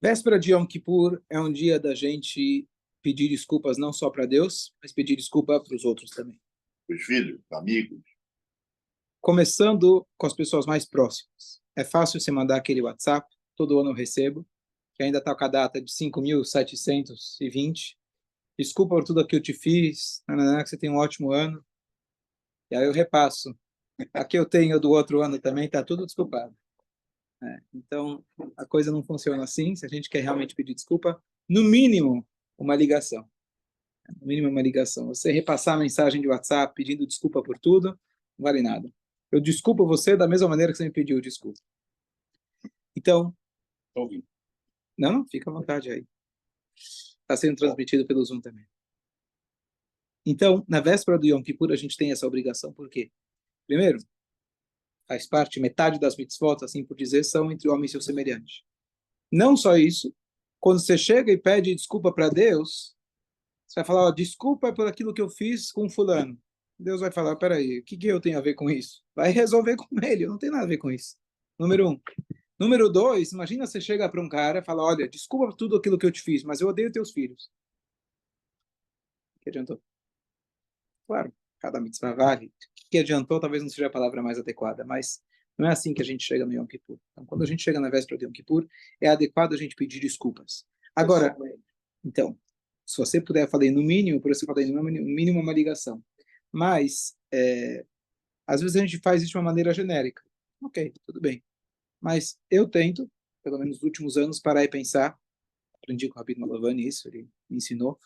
Véspera de Yom Kippur é um dia da gente pedir desculpas não só para Deus, mas pedir desculpa para os outros também. Os filhos, amigos. Começando com as pessoas mais próximas. É fácil você mandar aquele WhatsApp, todo ano eu recebo, que ainda está com a data de 5.720. Desculpa por tudo que eu te fiz, que você tem um ótimo ano. E aí eu repasso. Aqui eu tenho do outro ano também, está tudo desculpado. Então, a coisa não funciona assim. Se a gente quer realmente pedir desculpa, no mínimo, uma ligação. No mínimo, uma ligação. Você repassar a mensagem de WhatsApp pedindo desculpa por tudo, não vale nada. Eu desculpo você da mesma maneira que você me pediu desculpa. Então, não, fica à vontade aí. Está sendo transmitido pelo Zoom também. Então, na véspera do Yom Kippur, a gente tem essa obrigação. Por quê? Primeiro, faz parte, metade das mitzvot, assim por dizer, são entre o homem e seu semelhante. Não só isso, quando você chega e pede desculpa para Deus, você vai falar, desculpa por aquilo que eu fiz com fulano. Deus vai falar, peraí, o que eu tenho a ver com isso? Vai resolver com ele, eu não tenho nada a ver com isso. Número 1. Número 2, imagina você chega para um cara e fala, olha, desculpa por tudo aquilo que eu te fiz, mas eu odeio teus filhos. O que adiantou? Claro, cada mitzvah vale. O que adiantou talvez não seja a palavra mais adequada, mas não é assim que a gente chega no Yom Kippur. Então, quando a gente chega na véspera do Yom Kippur, é adequado a gente pedir desculpas. Agora, então, se você puder, eu falei no mínimo, por isso eu falei no mínimo uma ligação. Mas, às vezes a gente faz isso de uma maneira genérica. Ok, tudo bem. Mas eu tento, pelo menos nos últimos anos, parar e pensar. Aprendi com o Rabino Malovani isso, ele me ensinou,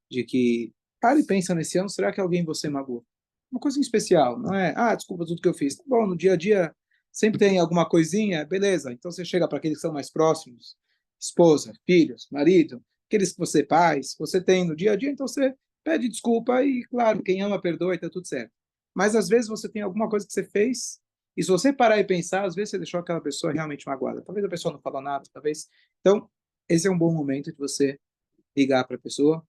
de que, para e pensa nesse ano, será que alguém você magoou? Uma coisa em especial, não é? Ah, desculpa tudo que eu fiz. Tá bom, no dia a dia sempre tem alguma coisinha, beleza. Então você chega para aqueles que são mais próximos, esposa, filhos, marido, aqueles que você faz, que você tem no dia a dia, então você pede desculpa e, claro, quem ama perdoa e tá tudo certo. Mas às vezes você tem alguma coisa que você fez e se você parar e pensar, às vezes você deixou aquela pessoa realmente magoada. Talvez a pessoa não falou nada, talvez. Então, esse é um bom momento de você ligar para a pessoa,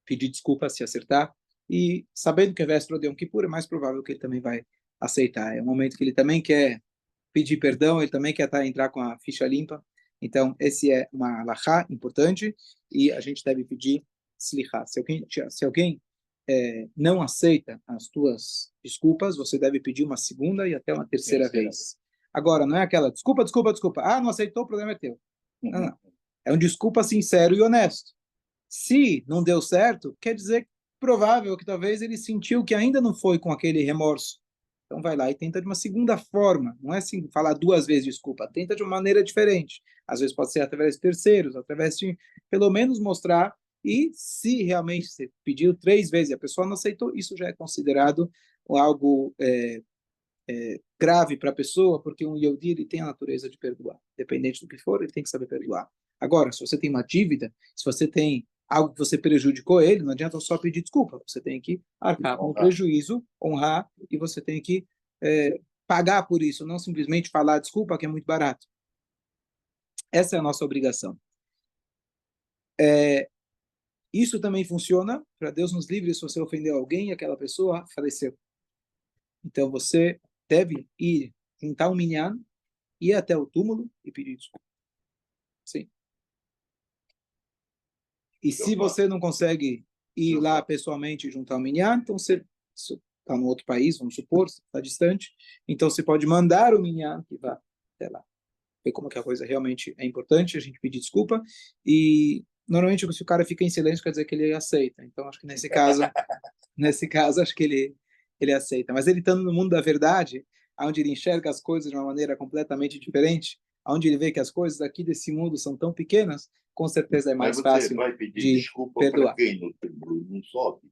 pedir desculpa se acertar, e sabendo que é véspera de Yom Kippur, é mais provável que ele também vai aceitar. É um momento que ele também quer pedir perdão, ele também quer entrar com a ficha limpa. Então, esse é uma alahá importante, e a gente deve pedir slichá. Se alguém não aceita as tuas desculpas, você deve pedir uma segunda e até uma terceira vez. Agora, não é aquela desculpa, desculpa, desculpa. Ah, não aceitou, o problema é teu. Não, não. É um desculpa sincero e honesto. Se não deu certo, quer dizer provável que talvez ele sentiu que ainda não foi com aquele remorso. Então vai lá e tenta de uma segunda forma. Não é assim falar duas vezes desculpa, tenta de uma maneira diferente. Às vezes pode ser através de terceiros, através de pelo menos mostrar. E se realmente você pediu 3 vezes e a pessoa não aceitou, isso já é considerado algo grave para a pessoa, porque um Yehudi ele tem a natureza de perdoar. Dependente do que for, ele tem que saber perdoar. Agora, se você tem uma dívida, se você tem algo que você prejudicou ele, não adianta só pedir desculpa. Você tem que arcar com o prejuízo, honrar, e você tem que pagar por isso, não simplesmente falar desculpa, que é muito barato. Essa é a nossa obrigação. Isso também funciona para Deus nos livre se você ofendeu alguém e aquela pessoa faleceu. Então você deve ir juntar um minyan, ir até o túmulo e pedir desculpa. Sim. E se você não consegue ir lá pessoalmente juntar o minyan, então você está no outro país, vamos supor, está distante, então você pode mandar o minyan que vá até lá. Ver como que a coisa realmente é importante, a gente pedir desculpa, e normalmente se o cara fica em silêncio quer dizer que ele aceita. Então acho que nesse caso acho que ele aceita. Mas ele estando no mundo da verdade, onde ele enxerga as coisas de uma maneira completamente diferente, onde ele vê que as coisas aqui desse mundo são tão pequenas, com certeza é mais fácil vai pedir de desculpa perdoar. Para quem não sobe?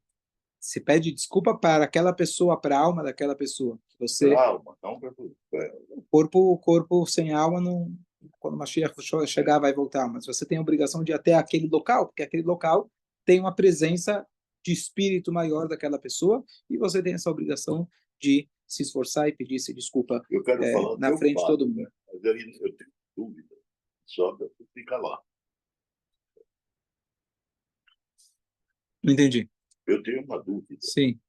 Se pede desculpa para aquela pessoa, para a alma daquela pessoa. Você, alma, não para tudo. o corpo sem alma, não, quando o Mashiach chegar, vai voltar. Mas você tem a obrigação de ir até aquele local, porque aquele local tem uma presença de espírito maior daquela pessoa, e você tem essa obrigação de se esforçar e pedir se desculpa Eu quero falar na frente de todo mundo. Mas eu tenho dúvida. Sobe, fica lá. Não entendi. Eu tenho uma dúvida. Sim.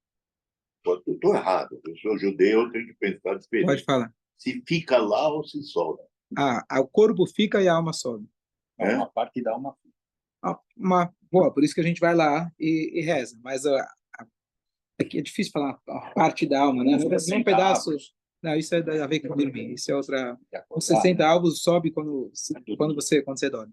Eu estou errado. Eu sou judeu, eu tenho que pensar diferente. Pode falar. Se fica lá ou se sobe? O corpo fica e a alma sobe. Uma parte dá uma. Uma boa, por isso que a gente vai lá e reza. Mas aqui é difícil falar a parte da alma, né? Um pedaço. Não, isso é a ver com dormir. Isso é outra. Os 60 avos sobe quando você dorme.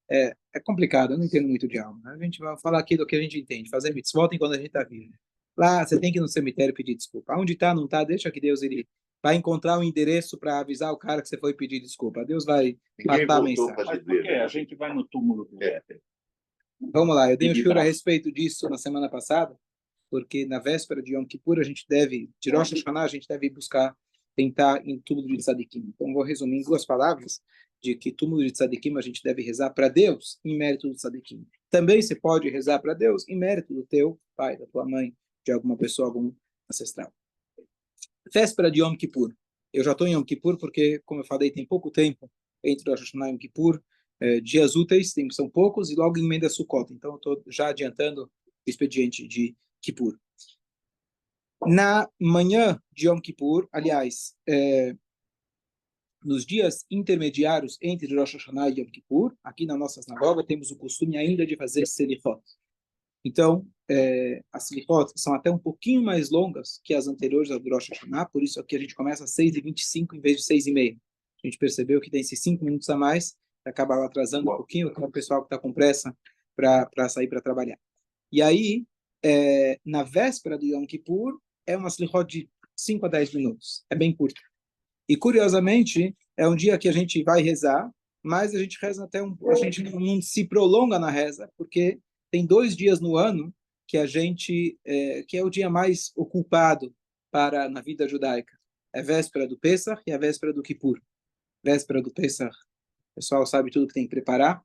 É complicado, eu não entendo muito de alma. A gente vai falar aqui do que a gente entende, fazer mitzvot enquanto a gente está vivo. Lá, você tem que ir no cemitério pedir desculpa. Onde está, não está, deixa que Deus ele vai encontrar um endereço para avisar o cara que você foi pedir desculpa. Deus vai matar a mensagem. Mas por que a gente vai no túmulo do Éter? Vamos lá, eu dei um shiur a respeito disso na semana passada, porque na véspera de Yom Kippur de Rosh Hashanah, a gente deve tentar em túmulo de tzadikim. Então, vou resumir em duas palavras, de que túmulo de tzadikim a gente deve rezar para Deus em mérito do tzadikim. Também você pode rezar para Deus em mérito do teu pai, da tua mãe, de alguma pessoa, algum ancestral. Véspera de Yom Kippur. Eu já estou em Yom Kippur porque, como eu falei, tem pouco tempo entre Rosh Hashanah e Yom Kippur. Dias úteis são poucos e logo emenda Sukkot. Então, eu estou já adiantando o expediente de Kippur. Na manhã de Yom Kippur, aliás, nos dias intermediários entre Rosh Hashanah e Yom Kippur, aqui na nossa sinagoga temos o costume ainda de fazer selichot. Então, as selichot são até um pouquinho mais longas que as anteriores ao Rosh Hashanah, por isso aqui a gente começa às 6h25 em vez de 6h30. A gente percebeu que tem esses 5 minutos a mais, acaba atrasando um pouquinho, com o pessoal que está com pressa para sair para trabalhar. E aí, na véspera do Yom Kippur, é uma selichot de 5 a 10 minutos. É bem curta. E, curiosamente, é um dia que a gente vai rezar, mas a gente reza a gente não se prolonga na reza, porque tem 2 dias no ano que a gente, que é o dia mais ocupado na vida judaica. É a véspera do Pesach e a véspera do Kippur. Véspera do Pesach, o pessoal sabe tudo que tem que preparar.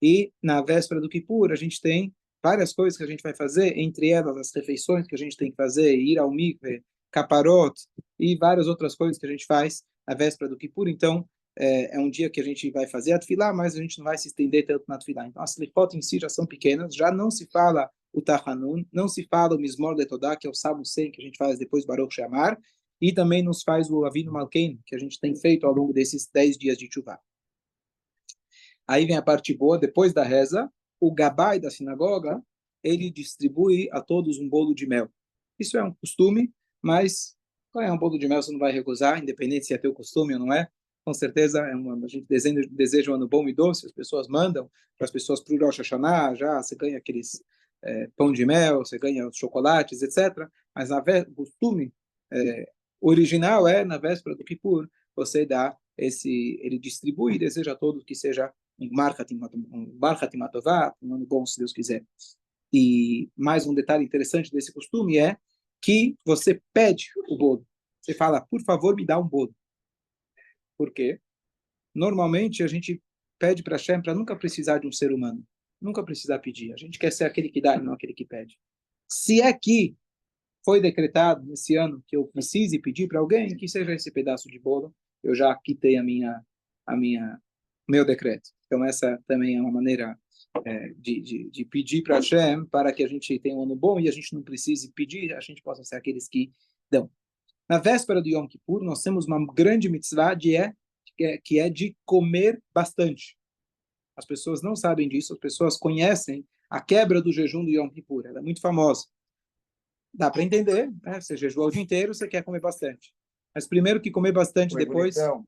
E na véspera do Kippur, a gente tem várias coisas que a gente vai fazer, entre elas as refeições que a gente tem que fazer, ir ao mikve, caparot e várias outras coisas que a gente faz na véspera do Kippur. Então, é um dia que a gente vai fazer a tefilá, mas a gente não vai se estender tanto na tefilá. Então, as selichot em si já são pequenas, já não se fala o Tachanun, não se fala o Mizmor de Todá, que é o Salmo 100, que a gente faz depois Baruch She'amar, e também nos faz o Avinu Malkeinu, que a gente tem feito ao longo desses 10 dias de Teshuvah. Aí vem a parte boa, depois da reza, o gabai da sinagoga, ele distribui a todos um bolo de mel. Isso é um costume, mas um bolo de mel você não vai recusar, independente se é teu costume ou não é. Com certeza, a gente deseja um ano bom e doce, as pessoas mandam para as pessoas para o Rosh Hashanah, já você ganha aqueles pão de mel, você ganha os chocolates, etc. Mas o costume original na véspera do Kippur, você ele distribui e deseja a todos que seja um Bar Hatimah Tová, um ano bom, se Deus quiser. E mais um detalhe interessante desse costume é que você pede o bolo. Você fala, por favor, me dá um bolo. Por quê? Normalmente a gente pede para Hashem para nunca precisar de um ser humano. Nunca precisar pedir. A gente quer ser aquele que dá e não aquele que pede. Se aqui foi decretado nesse ano que eu precise pedir para alguém, que seja esse pedaço de bolo, eu já quitei meu decreto. Então essa também é uma maneira de pedir para Hashem para que a gente tenha um ano bom e a gente não precise pedir, a gente possa ser aqueles que dão. Na véspera do Yom Kippur, nós temos uma grande mitzvah que é de comer bastante. As pessoas não sabem disso, as pessoas conhecem a quebra do jejum do Yom Kippur, ela é muito famosa. Dá para entender, né? Você jejuou o dia inteiro, você quer comer bastante. Mas primeiro que comer bastante, foi depois... Bonitão.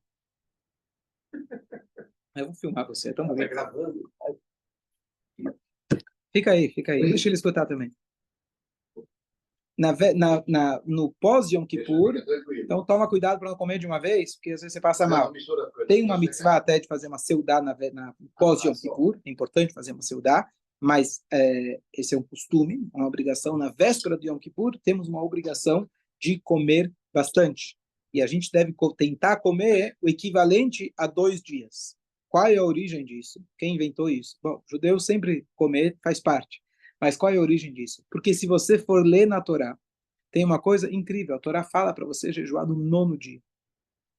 Eu vou filmar você, é tão bonito. Tá gravando? Fica aí. Deixa ele escutar também. No pós-Yom Kippur, então toma cuidado para não comer de uma vez, porque às vezes você passa mal. Tem uma mitzvah até de fazer uma seudá na pós-Yom Kippur, é importante fazer uma seudá, mas esse é um costume, uma obrigação. Na véspera do Yom Kippur, temos uma obrigação de comer bastante. E a gente deve tentar comer o equivalente a 2 dias. Qual é a origem disso? Quem inventou isso? Bom, judeu sempre comer faz parte. Mas qual é a origem disso? Porque se você for ler na Torá, tem uma coisa incrível. A Torá fala para você jejuar no 9º dia.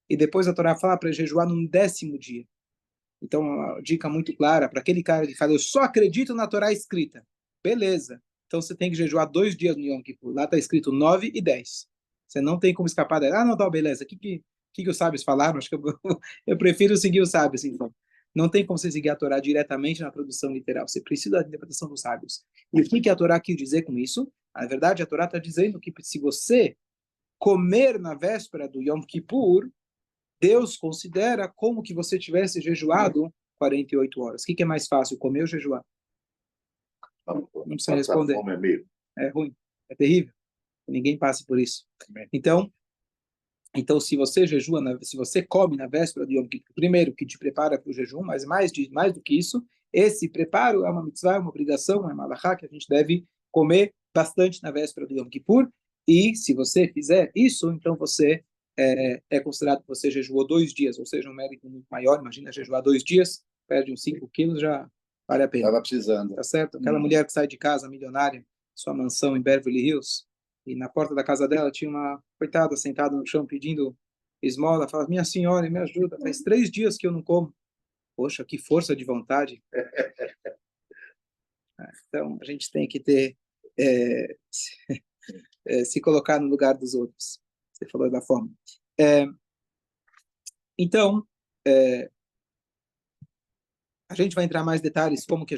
E depois a Torá fala para jejuar no 10º dia. Então, uma dica muito clara para aquele cara que fala, eu só acredito na Torá escrita. Beleza. Então, você tem que jejuar 2 dias no Yom Kippur. Lá está escrito 9 e 10. Você não tem como escapar dela. Ah, não, tá, beleza. O que os sábios falaram? Acho que eu prefiro seguir os sábios, então. Não tem como você seguir a Torá diretamente na tradução literal. Você precisa da interpretação dos sábios. E o que a Torá quis dizer com isso? Na verdade, a Torá está dizendo que se você comer na véspera do Yom Kippur, Deus considera como que você tivesse jejuado 48 horas. O que é mais fácil, comer ou jejuar? Não precisa responder. Fome, amigo. É ruim, é terrível. Ninguém passe por isso. Então, se você jejua, se você come na véspera do Yom Kippur, primeiro que te prepara para o jejum, mas mais do que isso, esse preparo é uma mitzvah, é uma obrigação, é uma halachá que a gente deve comer bastante na véspera do Yom Kippur. E se você fizer isso, então você é considerado que você jejuou 2 dias, ou seja, um mérito muito maior. Imagina jejuar 2 dias, perde uns 5 quilos, já vale a pena. Estava precisando. Tá certo? Aquela mulher que sai de casa, milionária, sua mansão em Beverly Hills, e na porta da casa dela tinha uma coitada sentada no chão pedindo esmola, fala, minha senhora, me ajuda, faz 3 dias que eu não como. Poxa, que força de vontade. Então, a gente tem que ter, se colocar no lugar dos outros. Você falou da forma. Então, a gente vai entrar mais detalhes como que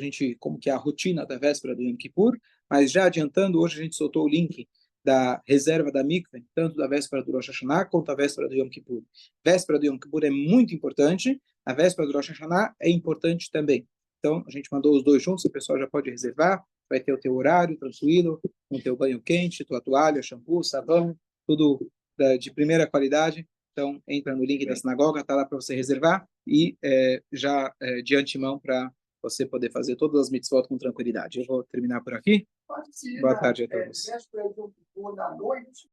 é a rotina da véspera do Yom Kippur, mas já adiantando, hoje a gente soltou o link da reserva da mikveh, tanto da véspera do Rosh Hashanah quanto da véspera do Yom Kippur. Véspera do Yom Kippur é muito importante, a véspera do Rosh Hashanah é importante também. Então, a gente mandou os dois juntos, o pessoal já pode reservar, vai ter o teu horário tranquilo, com o teu banho quente, tua toalha, shampoo, sabão, tudo de primeira qualidade. Então, entra no link da sinagoga, está lá para você reservar e já de antemão para você poder fazer todas as mitzvot com tranquilidade. Eu vou terminar por aqui. Boa tarde a todos.